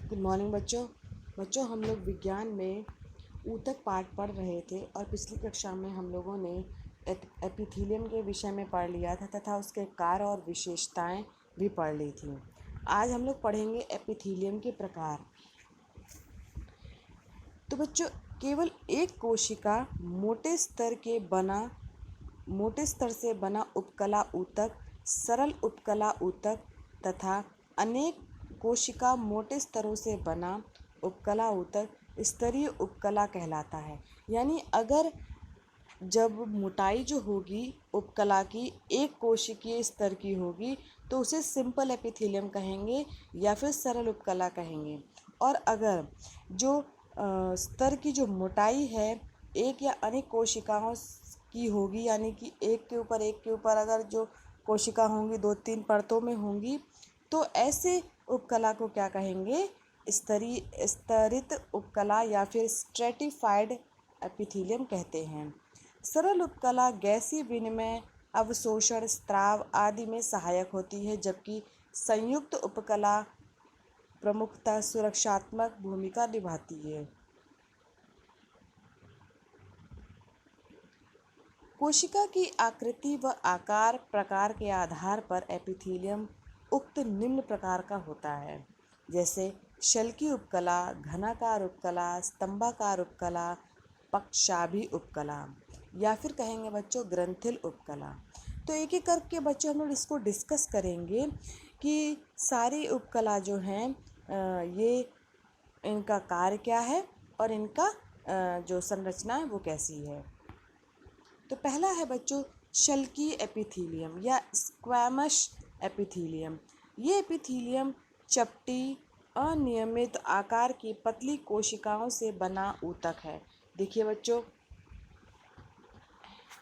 Good morning बच्चों। हम लोग विज्ञान में ऊतक पाठ पढ़ रहे थे और पिछली कक्षा में हम लोगों ने एपिथीलियम के विषय में पढ़ लिया था तथा उसके कार्य और विशेषताएं भी पढ़ ली थी। आज हम लोग पढ़ेंगे एपिथीलियम के प्रकार। तो बच्चों, केवल एक कोशिका मोटे स्तर से बना उपकला ऊतक, सरल उपकला ऊतक तथा अनेक कोशिका मोटे स्तरों से बना उपकला ऊतक स्तरीय उपकला कहलाता है। यानी अगर जब मोटाई जो होगी उपकला की एक कोशिकीय स्तर की होगी तो उसे सिंपल एपिथेलियम कहेंगे या फिर सरल उपकला कहेंगे। और अगर जो स्तर की जो मोटाई है एक या अनेक कोशिकाओं की होगी, यानी कि एक के ऊपर अगर जो कोशिका होंगी 2-3 परतों में होंगी, तो ऐसे उपकला को क्या कहेंगे? स्तरित उपकला या फिर स्ट्रेटिफाइड एपिथेलियम कहते हैं। सरल उपकला गैसीय विनिमय, अवशोषण, स्राव आदि में सहायक होती है, जबकि संयुक्त उपकला प्रमुखतः सुरक्षात्मक भूमिका निभाती है। कोशिका की आकृति व आकार प्रकार के आधार पर एपिथेलियम उक्त निम्न प्रकार का होता है, जैसे शल्की उपकला, घनाकार उपकला, स्तंभाकार उपकला, पक्षाभि उपकला या फिर कहेंगे बच्चों ग्रंथिल उपकला। तो एक एक करके बच्चों हम लोग इसको डिस्कस करेंगे कि सारी उपकला जो हैं ये इनका कार्य क्या है और इनका जो संरचना है वो कैसी है। तो पहला है बच्चों शल्की एपिथेलियम या स्क्वैमस एपिथेलियम। ये एपिथेलियम चपटी अनियमित आकार की पतली कोशिकाओं से बना ऊतक है। देखिए बच्चों,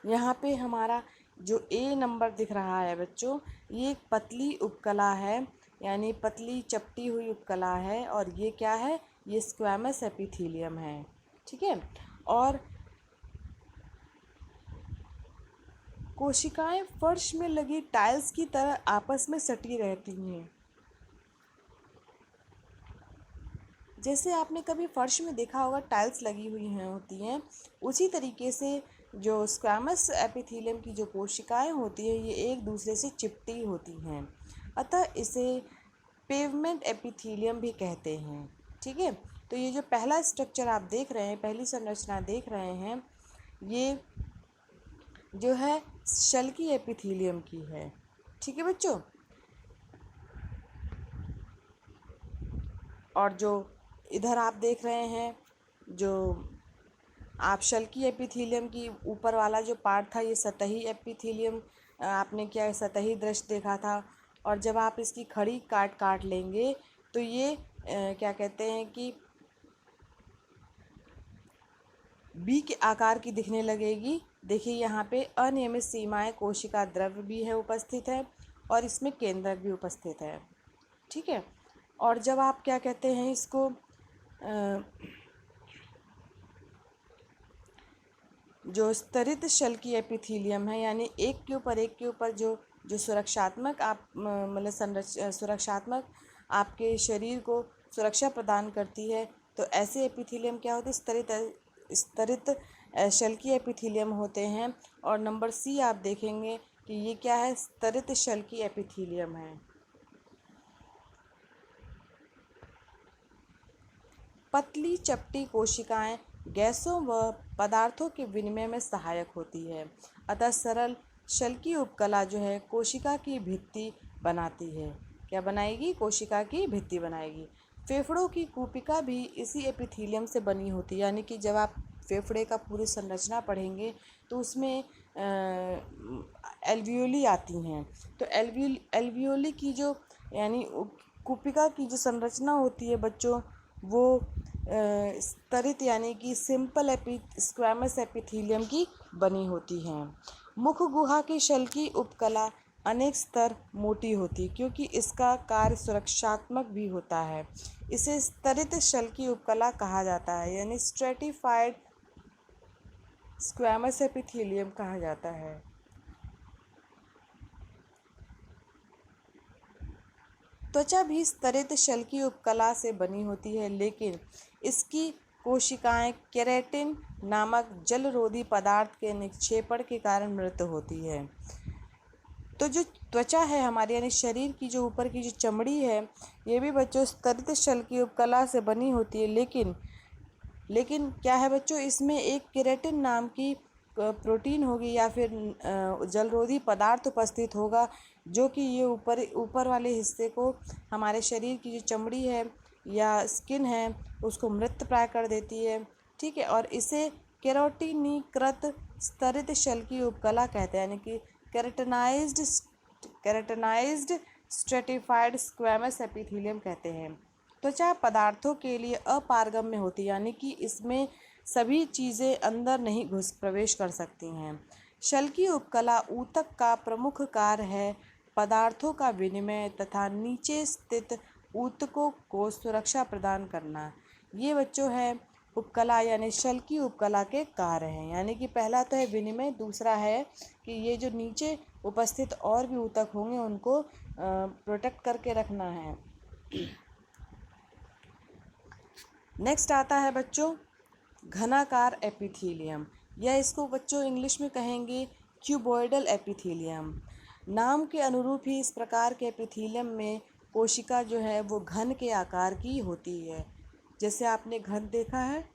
यहाँ पे हमारा जो ए नंबर दिख रहा है बच्चों, ये एक पतली उपकला है, यानी पतली चपटी हुई उपकला है। और ये क्या है? ये स्क्वैमस एपिथेलियम है। ठीक है। और कोशिकाएं फर्श में लगी टाइल्स की तरह आपस में सटी रहती हैं। जैसे आपने कभी फर्श में देखा होगा टाइल्स लगी हुई हैं होती हैं, उसी तरीके से जो स्क्वैमस एपिथेलियम की जो कोशिकाएं होती हैं ये एक दूसरे से चिपटी होती हैं, अतः इसे पेवमेंट एपिथेलियम भी कहते हैं। ठीक है। तो ये जो पहला स्ट्रक्चर आप देख रहे हैं, पहली संरचना देख रहे हैं, ये जो है शल्की एपिथेलियम की है। ठीक है बच्चों। और जो इधर आप देख रहे हैं, जो आप शल्की एपिथेलियम की ऊपर वाला जो पार्ट था ये सतही एपिथेलियम, आपने क्या सतही दृश्य देखा था। और जब आप इसकी खड़ी काट लेंगे तो ये क्या कहते हैं कि बी के आकार की दिखने लगेगी। देखिए यहाँ पे अनियमित सीमाएं कोशिका द्रव्य भी है उपस्थित है और इसमें केंद्रक भी उपस्थित है। ठीक है। और जब आप क्या कहते हैं इसको जो स्तरित शल्की एपिथेलियम है, यानी एक के ऊपर जो सुरक्षात्मक आप मतलब सुरक्षात्मक आपके शरीर को सुरक्षा प्रदान करती है, तो ऐसे एपिथेलियम क्या होते हैं? स्तरित शल्की एपिथेलियम होते हैं। और नंबर सी आप देखेंगे कि ये क्या है? स्तरित शल्की एपिथेलियम है। पतली चपटी कोशिकाएं गैसों व पदार्थों के विनिमय में सहायक होती है, अतः सरल शल्की उपकला जो है कोशिका की भित्ति बनाती है। क्या बनाएगी? कोशिका की भित्ति बनाएगी। फेफड़ों की कूपिका भी इसी एपिथेलियम से बनी होती है, यानी कि जब आप फेफड़े का पूरी संरचना पढ़ेंगे तो उसमें एल्वियोली आती हैं। तो एल्वियोली की जो यानी कूपिका की जो संरचना होती है बच्चों, वो स्तरित यानी कि सिंपल स्क्वैमस एपिथेलियम की बनी होती हैं। मुख गुहा की शल्की उपकला अनेक स्तर मोटी होती, क्योंकि इसका कार्य सुरक्षात्मक भी होता है। इसे स्तरित शल्की उपकला कहा जाता है, यानी स्ट्रेटिफाइड स्क्वैमस एपिथेलियम कहा जाता है। त्वचा भी स्तरित शल्कीय उपकला से बनी होती है, लेकिन इसकी कोशिकाएं केराटिन नामक जलरोधी पदार्थ के निक्षेपण के कारण मृत होती है। तो जो त्वचा है हमारी, यानी शरीर की जो ऊपर की जो चमड़ी है, ये भी बच्चों स्तरित शल्कीय उपकला से बनी होती है, लेकिन क्या है बच्चों, इसमें एक केराटिन नाम की प्रोटीन होगी या फिर जलरोधी पदार्थ उपस्थित होगा, जो कि ये ऊपर वाले हिस्से को, हमारे शरीर की जो चमड़ी है या स्किन है, उसको मृत प्राय कर देती है। ठीक है, और इसे केराटिनीकृत स्तरित शल्कीय उपकला कहते हैं, यानी कि केराटिनाइज्ड स्ट्रेटिफाइड स्क्वैमस एपिथेलियम कहते हैं। त्वचा पदार्थों के लिए अपारगम्य होती है, यानी कि इसमें सभी चीज़ें अंदर नहीं प्रवेश कर सकती हैं। शल्कीय उपकला ऊतक का प्रमुख कार्य है पदार्थों का विनिमय तथा नीचे स्थित ऊतकों को सुरक्षा प्रदान करना। ये बच्चों है उपकला यानी शल्कीय उपकला के कार्य हैं, यानी कि पहला तो है विनिमय, दूसरा है कि ये जो नीचे उपस्थित और भी ऊतक होंगे उनको प्रोटेक्ट करके रखना है। नेक्स्ट आता है बच्चों घनाकार एपिथेलियम, या इसको बच्चों इंग्लिश में कहेंगे क्यूबॉइडल एपिथेलियम। नाम के अनुरूप ही इस प्रकार के एपिथेलियम में कोशिका जो है वो घन के आकार की होती है। जैसे आपने घन देखा है,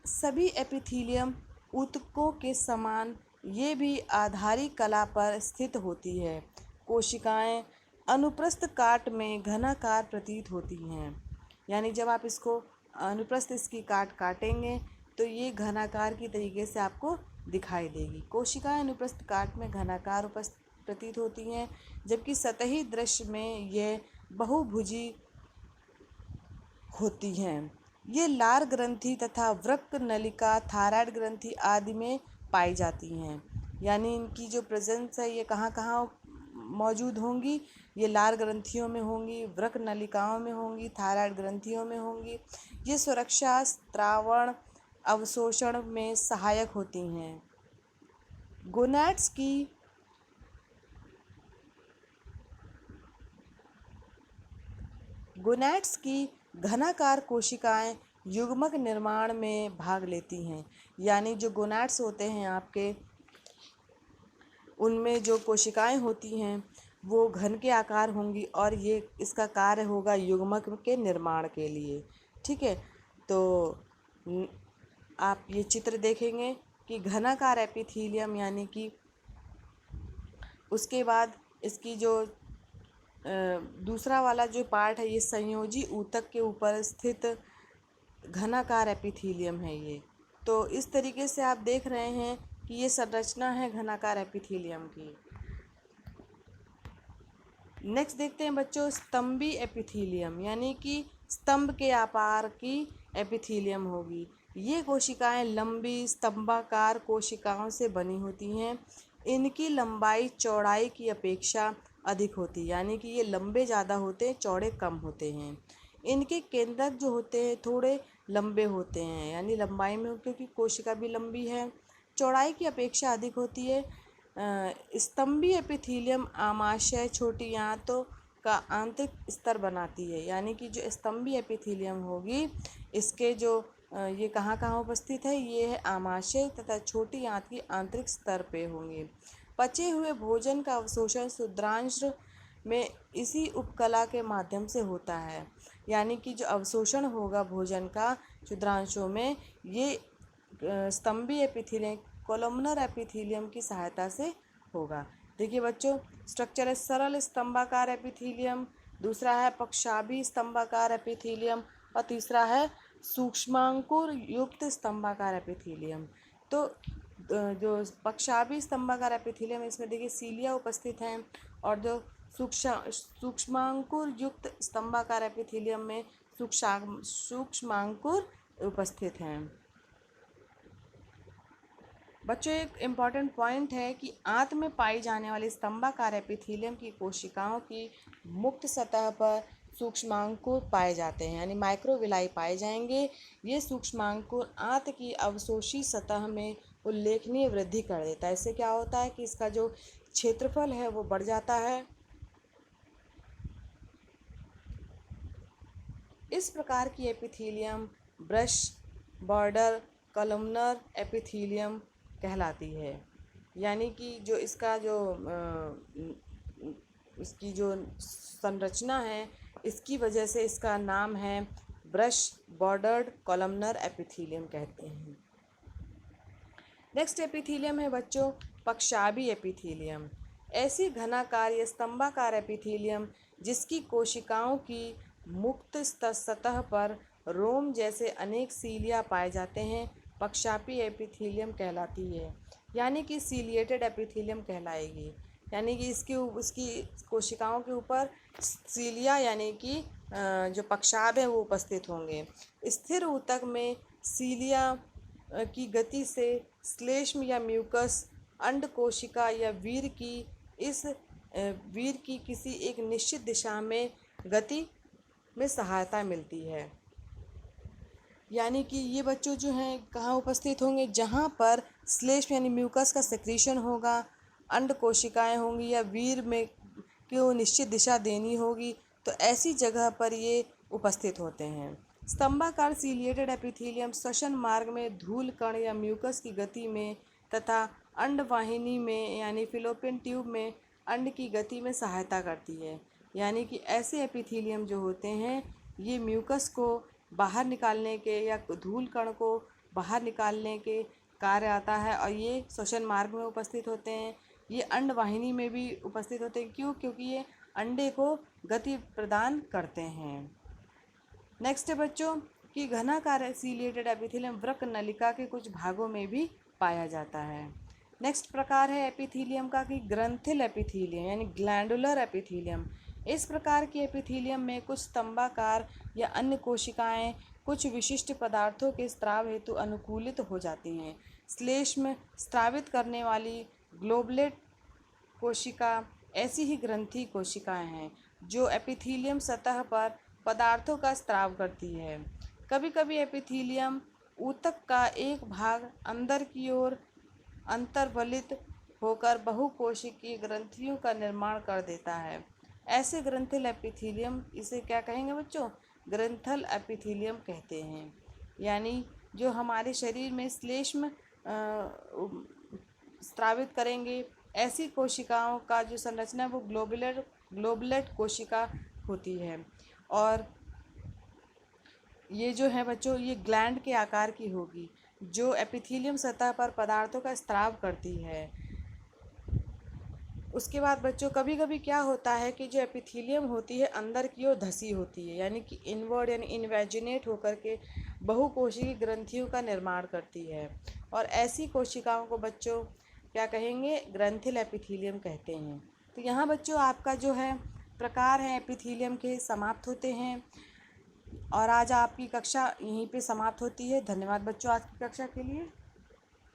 सभी एपिथेलियम ऊतकों के समान ये भी आधारी कला पर स्थित होती है। कोशिकाएं अनुप्रस्थ काट में घनाकार प्रतीत होती हैं, यानी जब आप इसको अनुप्रस्थ इसकी काटेंगे तो ये घनाकार की तरीके से आपको दिखाई देगी। कोशिकाएं अनुप्रस्थ काट में घनाकार प्रतीत होती हैं, जबकि सतही दृश्य में ये बहुभुजी होती हैं। ये लार ग्रंथि तथा वृक्क नलिका, थायराइड ग्रंथि आदि में पाई जाती हैं। यानी इनकी जो प्रेजेंस है ये कहाँ कहाँ मौजूद होंगी, ये लार ग्रंथियों में होंगी, वृक्क नलिकाओं में होंगी, थायराइड ग्रंथियों में होंगी। ये सुरक्षा, स्त्रावण, अवशोषण में सहायक होती हैं। गोनैड्स की घनाकार कोशिकाएं युग्मक निर्माण में भाग लेती हैं, यानी जो गोनैड्स होते हैं आपके, उनमें जो कोशिकाएं होती हैं वो घन के आकार होंगी और ये इसका कार्य होगा युग्मक के निर्माण के लिए। ठीक है, तो आप ये चित्र देखेंगे कि घनाकार एपिथेलियम, यानी कि उसके बाद इसकी जो दूसरा वाला जो पार्ट है ये संयोजी ऊतक के ऊपर स्थित घनाकार एपिथेलियम है ये। तो इस तरीके से आप देख रहे हैं कि ये संरचना है घनाकार एपिथेलियम की। नेक्स्ट देखते हैं बच्चों स्तंभी एपिथेलियम, यानी कि स्तंभ के आकार की एपिथेलियम होगी। ये कोशिकाएं लंबी स्तंभाकार कोशिकाओं से बनी होती हैं। इनकी लंबाई चौड़ाई की अपेक्षा अधिक होती है, यानी कि ये लंबे ज़्यादा होते हैं, चौड़े कम होते हैं। इनके केंद्रक जो होते हैं थोड़े लंबे होते हैं, यानी लंबाई में, क्योंकि कोशिका भी लंबी है, चौड़ाई की अपेक्षा अधिक होती है। स्तंभी एपिथेलियम आमाशय छोटी आंतों का आंतरिक स्तर बनाती है, यानी कि जो स्तंभी एपिथेलियम होगी इसके जो ये कहाँ कहाँ उपस्थित है, ये है आमाशय तथा छोटी आंत की आंतरिक स्तर पे होंगे। पचे हुए भोजन का अवशोषण क्षुद्रांश में इसी उपकला के माध्यम से होता है, यानी कि जो अवशोषण होगा भोजन का क्षुद्रांशों में, ये स्तंभी एपिथेलियम कोलमनर एपिथेलियम की सहायता से होगा। देखिए बच्चों, स्ट्रक्चर है सरल स्तंभाकार एपिथेलियम, दूसरा है पक्षाभी स्तंभाकार एपिथेलियम और तीसरा है सूक्ष्मांकुर युक्त स्तंभाकार एपिथेलियम। तो जो पक्षाभी स्तंभाकार एपिथेलियम, इसमें देखिए सीलिया उपस्थित हैं, और जो सूक्ष्मांकुर युक्त स्तंभाकार एपिथेलियम में सूक्ष्मांकुर उपस्थित हैं। बच्चों एक इम्पॉर्टेंट पॉइंट है कि आंत में पाई जाने वाली स्तंभाकार एपिथेलियम की कोशिकाओं की मुक्त सतह पर सूक्ष्मांकुर पाए जाते हैं, यानी माइक्रोविलाई पाए जाएंगे। ये सूक्ष्मांकुर आंत की अवशोषी सतह में उल्लेखनीय वृद्धि कर देता है। इससे क्या होता है कि इसका जो क्षेत्रफल है वो बढ़ जाता है। इस प्रकार की epithelium brush border columnar epithelium कहलाती है। यानी कि जो इसका जो इसकी जो संरचना है, इसकी वजह से इसका नाम है ब्रश बॉर्डर्ड कॉलमनर एपिथीलियम कहते हैं। नेक्स्ट एपिथीलियम है बच्चों पक्षाभी एपिथीलियम। ऐसी घनाकार या स्तंभाकार एपिथीलियम जिसकी कोशिकाओं की मुक्त सतह पर रोम जैसे अनेक सीलिया पाए जाते हैं, पक्षापी एपिथीलियम कहलाती है। यानी कि सीलिएटेड एपिथीलियम कहलाएगी। यानी कि उसकी कोशिकाओं के ऊपर सीलिया यानी कि जो पक्षाभ है वो उपस्थित होंगे। स्थिर ऊतक में सीलिया की गति से श्लेष्म या म्यूकस अंड कोशिका या वीर की किसी एक निश्चित दिशा में गति में सहायता मिलती है। यानी कि ये बच्चों जो हैं कहाँ उपस्थित होंगे, जहाँ पर श्लेष्म यानी म्यूकस का सेक्रीशन होगा, अंड कोशिकाएं होंगी या वीर में को निश्चित दिशा देनी होगी, तो ऐसी जगह पर ये उपस्थित होते हैं। स्तंभाकार सीलिएटेड एपिथीलियम श्वसन मार्ग में धूल कण या म्यूकस की गति में तथा अंडवाहिनी में यानी फिलोपियन ट्यूब में अंड की गति में सहायता करती है। यानी कि ऐसे एपिथीलियम जो होते हैं ये म्यूकस को बाहर निकालने के या धूल कण को बाहर निकालने के कार्य आता है, और ये श्वसन मार्ग में उपस्थित होते हैं। ये अंडवाहिनी में भी उपस्थित होते हैं। क्यों? क्योंकि ये अंडे को गति प्रदान करते हैं। नेक्स्ट है बच्चों कि घनाकार सीलिएटेड एपिथीलियम वृक्क नलिका के कुछ भागों में भी पाया जाता है। नेक्स्ट प्रकार है एपिथीलियम का कि ग्रंथिल एपिथीलियम यानी ग्लैंडुलर एपिथीलियम। इस प्रकार की एपिथीलियम में कुछ स्तंभाकार या अन्य कोशिकाएं कुछ विशिष्ट पदार्थों के स्त्राव हेतु अनुकूलित हो जाती हैं। श्लेष्म स्त्रावित करने वाली ग्लोबुलेट कोशिका ऐसी ही ग्रंथि कोशिकाएं हैं जो एपिथीलियम सतह पर पदार्थों का स्त्राव करती है। कभी कभी एपिथीलियम ऊतक का एक भाग अंदर की ओर अंतर्वलित होकर बहुकोशिकीय ग्रंथियों का निर्माण कर देता है। ऐसे ग्रंथिल एपिथीलियम इसे क्या कहेंगे बच्चों? ग्रंथल एपिथीलियम कहते हैं। यानी जो हमारे शरीर में श्लेष्म स्त्रावित करेंगे, ऐसी कोशिकाओं का जो संरचना है वो ग्लोबुलेट कोशिका होती है। और ये जो है बच्चों ये ग्लैंड के आकार की होगी जो एपिथीलियम सतह पर पदार्थों का स्त्राव करती है। उसके बाद बच्चों कभी कभी क्या होता है कि जो एपिथीलियम होती है अंदर की ओर धसी होती है, यानी कि इनवर्ड यानी इन्वेजिनेट होकर के बहुकोशिकीय ग्रंथियों का निर्माण करती है। और ऐसी कोशिकाओं को बच्चों क्या कहेंगे? ग्रंथिल एपिथीलियम कहते हैं। तो यहाँ बच्चों आपका जो है प्रकार है एपिथीलियम के समाप्त होते हैं, और आज आपकी कक्षा यहीं पे समाप्त होती है। धन्यवाद बच्चों आज की कक्षा के लिए।